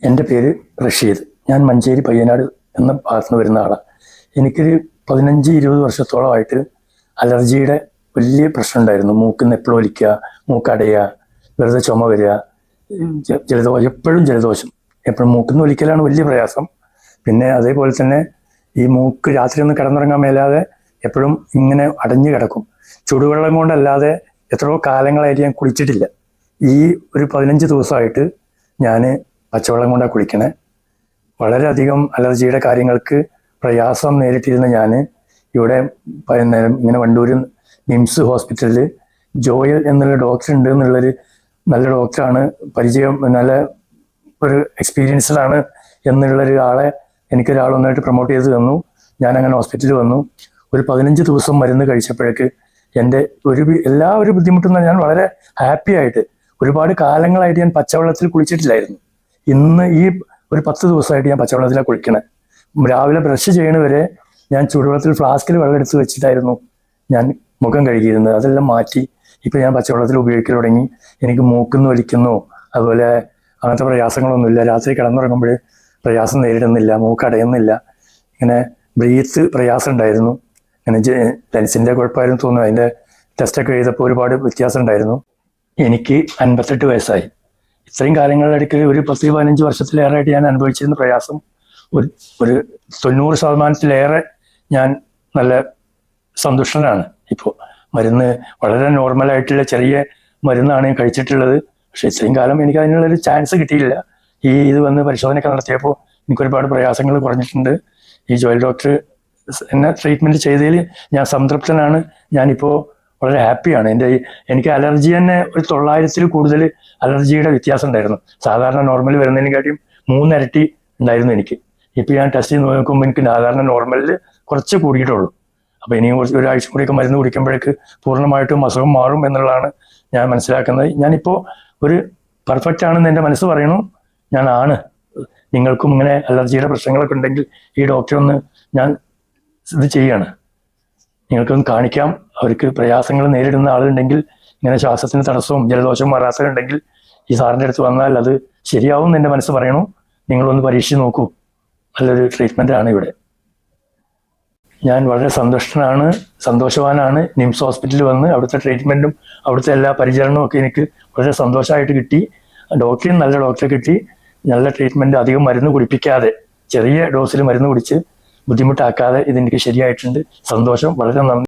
എൻ്റെ പേര് റഷീദ്. ഞാൻ മഞ്ചേരി പയ്യനാട് എന്ന ഭാഗത്ത് നിന്ന് വരുന്ന ആളാണ്. എനിക്കൊരു 15-20 വർഷത്തോളമായിട്ട് അലർജിയുടെ വലിയ പ്രശ്നം ഉണ്ടായിരുന്നു. മൂക്കിൽ എപ്പോഴും ഒലിക്കുക, മൂക്കടയുക, വെറുതെ ചുമ വരിക, ജലദോഷം, എപ്പോഴും ജലദോഷം, എപ്പോഴും മൂക്കിൽ ഒലിക്കലാണ് വലിയ പ്രയാസം. പിന്നെ അതേപോലെ തന്നെ ഈ മൂക്ക് രാത്രി ഒന്നും കിടന്നുറങ്ങാൻ മേലാതെ എപ്പോഴും ഇങ്ങനെ അടഞ്ഞു കിടക്കും. ചുടുവെള്ളം കൊണ്ടല്ലാതെ എത്രയോ കാലങ്ങളായിട്ട് ഞാൻ കുളിച്ചിട്ടില്ല. ഈ ഒരു 15 ദിവസമായിട്ട് ഞാൻ പച്ചവെള്ളം കൊണ്ടാണ് കുളിക്കണേ. വളരെയധികം അലർജിയുടെ കാര്യങ്ങൾക്ക് പ്രയാസം നേരിട്ടിരുന്ന ഞാൻ ഇവിടെ ഇങ്ങനെ വണ്ടൂർ നിംസ് ഹോസ്പിറ്റലിൽ ജോയൽ എന്നുള്ള ഡോക്ടർ ഉണ്ട് എന്നുള്ളൊരു നല്ല ഡോക്ടറാണ്, പരിചയം, നല്ല ഒരു എക്സ്പീരിയൻസ്ഡാണ് എന്നുള്ളൊരു ആളെ എനിക്കൊരാളൊന്നായിട്ട് പ്രൊമോട്ട് ചെയ്ത് തന്നു. ഞാനങ്ങനെ ഹോസ്പിറ്റലിൽ വന്നു. ഒരു 15 ദിവസം മരുന്ന് കഴിച്ചപ്പോഴേക്ക് എൻ്റെ എല്ലാ ഒരു ബുദ്ധിമുട്ടും ഞാൻ വളരെ ഹാപ്പി ആയിട്ട്, ഒരുപാട് കാലങ്ങളായിട്ട് ഞാൻ പച്ചവെള്ളത്തിൽ കുളിച്ചിട്ടില്ലായിരുന്നു. ഇന്ന് ഈ ഒരു 10 ദിവസമായിട്ട് ഞാൻ പച്ചവെള്ളത്തിലാണ് കുളിക്കണേ. രാവിലെ ബ്രഷ് ചെയ്യണവരെ ഞാൻ ചൂടുവെള്ളത്തിൽ ഫ്ലാസ്കിൽ വെള്ളം എടുത്ത് വെച്ചിട്ടായിരുന്നു ഞാൻ മുഖം കഴുകിയിരുന്നത്. അതെല്ലാം മാറ്റി ഇപ്പം ഞാൻ പച്ചവെള്ളത്തിൽ ഉപയോഗിക്കൽ തുടങ്ങി. എനിക്ക് മൂക്കുന്ന് വലിക്കുന്നു, അതുപോലെ അങ്ങനത്തെ പ്രയാസങ്ങളൊന്നുമില്ല. രാത്രി കിടന്നുറങ്ങുമ്പോൾ പ്രയാസം നേരിടുന്നില്ല, മൂക്കടയുന്നില്ല. ഇങ്ങനെ ബ്രീത്ത് പ്രയാസം ഉണ്ടായിരുന്നു, ഇങ്ങനെ ലെൻസിൻ്റെ കുഴപ്പമായിരുന്നു തോന്നുന്നു. അതിൻ്റെ ടെസ്റ്റൊക്കെ ചെയ്തപ്പോൾ ഒരുപാട് വ്യത്യാസം ഉണ്ടായിരുന്നു. എനിക്ക് 58 വയസ്സായി. ഇത്രയും കാലങ്ങളിലിടയ്ക്ക് ഒരു 10-15 വർഷത്തിലേറെയായിട്ട് ഞാൻ അനുഭവിച്ചിരുന്ന പ്രയാസം ഒരു 90% ഞാൻ നല്ല സന്തുഷ്ടനാണ്. ഇപ്പോൾ മരുന്ന് വളരെ നോർമലായിട്ടുള്ള ചെറിയ മരുന്നാണ് ഞാൻ കഴിച്ചിട്ടുള്ളത്. പക്ഷെ ഇത്രയും കാലം എനിക്ക് അതിനുള്ളൊരു ചാൻസ് കിട്ടിയില്ല. ഇത് വന്ന് പരിശോധനയൊക്കെ നടത്തിയപ്പോൾ എനിക്കൊരുപാട് പ്രയാസങ്ങൾ കുറഞ്ഞിട്ടുണ്ട്. ഈ ജോയൽ ഡോക്ടർ എന്നെ ട്രീറ്റ്മെൻറ്റ് ചെയ്തതിൽ ഞാൻ സംതൃപ്തനാണ്. ഞാനിപ്പോൾ വളരെ ഹാപ്പിയാണ്. എനിക്ക് അലർജി തന്നെ ഒരു 900-ൽ കൂടുതൽ അലർജിയുടെ വ്യത്യാസം ഉണ്ടായിരുന്നു. സാധാരണ നോർമൽ വരുന്നതിനെക്കാട്ടിയും 3 ഇരട്ടി ഉണ്ടായിരുന്നു എനിക്ക്. ഇപ്പം ഞാൻ ടെസ്റ്റ് ചെയ്ത് നോക്കുമ്പോൾ എനിക്ക് സാധാരണ നോർമലിൽ കുറച്ച് കൂടിയിട്ടുള്ളൂ. അപ്പോൾ ഇനിയും ഒരാഴ്ച കൂടിയൊക്കെ മരുന്ന് കുടിക്കുമ്പോഴേക്ക് പൂർണ്ണമായിട്ടും അസുഖം മാറും എന്നുള്ളതാണ് ഞാൻ മനസ്സിലാക്കുന്നത്. ഞാനിപ്പോൾ ഒരു പെർഫെക്റ്റ് ആണെന്ന് എൻ്റെ മനസ്സ് പറയണു. ഞാനാണ്. നിങ്ങൾക്കും ഇങ്ങനെ അലർജിയുടെ പ്രശ്നങ്ങളൊക്കെ ഉണ്ടെങ്കിൽ ഈ ഡോക്ടറെ ഒന്ന് ഞാൻ ഇത് ചെയ്യാണ്. നിങ്ങൾക്കൊന്ന് കാണിക്കാം. അവർക്ക് പ്രയാസങ്ങൾ നേരിടുന്ന ആളുണ്ടെങ്കിൽ, ഇങ്ങനെ ശ്വാസത്തിന് തടസ്സവും ജലദോഷവും മാറാത്തതുണ്ടെങ്കിൽ ഈ സാറിൻ്റെ അടുത്ത് വന്നാൽ അത് ശരിയാവും എന്ന് എൻ്റെ മനസ്സ് പറയണു. നിങ്ങളൊന്ന് പരീക്ഷിച്ച് നോക്കൂ. നല്ലൊരു ട്രീറ്റ്മെൻറ്റാണ് ഇവിടെ. ഞാൻ വളരെ സന്തോഷവാനാണ്. നിംസ് ഹോസ്പിറ്റലിൽ വന്ന് അവിടുത്തെ ട്രീറ്റ്മെൻറ്റും അവിടുത്തെ എല്ലാ പരിചരണവും ഒക്കെ എനിക്ക് വളരെ സന്തോഷമായിട്ട് കിട്ടി. ഡോക്ടറിനും നല്ല ഡോക്ടറെ കിട്ടി. നല്ല ട്രീറ്റ്മെൻറ്റ്, അധികം മരുന്ന് കുടിപ്പിക്കാതെ ചെറിയ ഡോസിൽ മരുന്ന് കുടിച്ച് ബുദ്ധിമുട്ടാക്കാതെ ഇതെനിക്ക് ശരിയായിട്ടുണ്ട്. സന്തോഷം. വളരെ നന്ദി.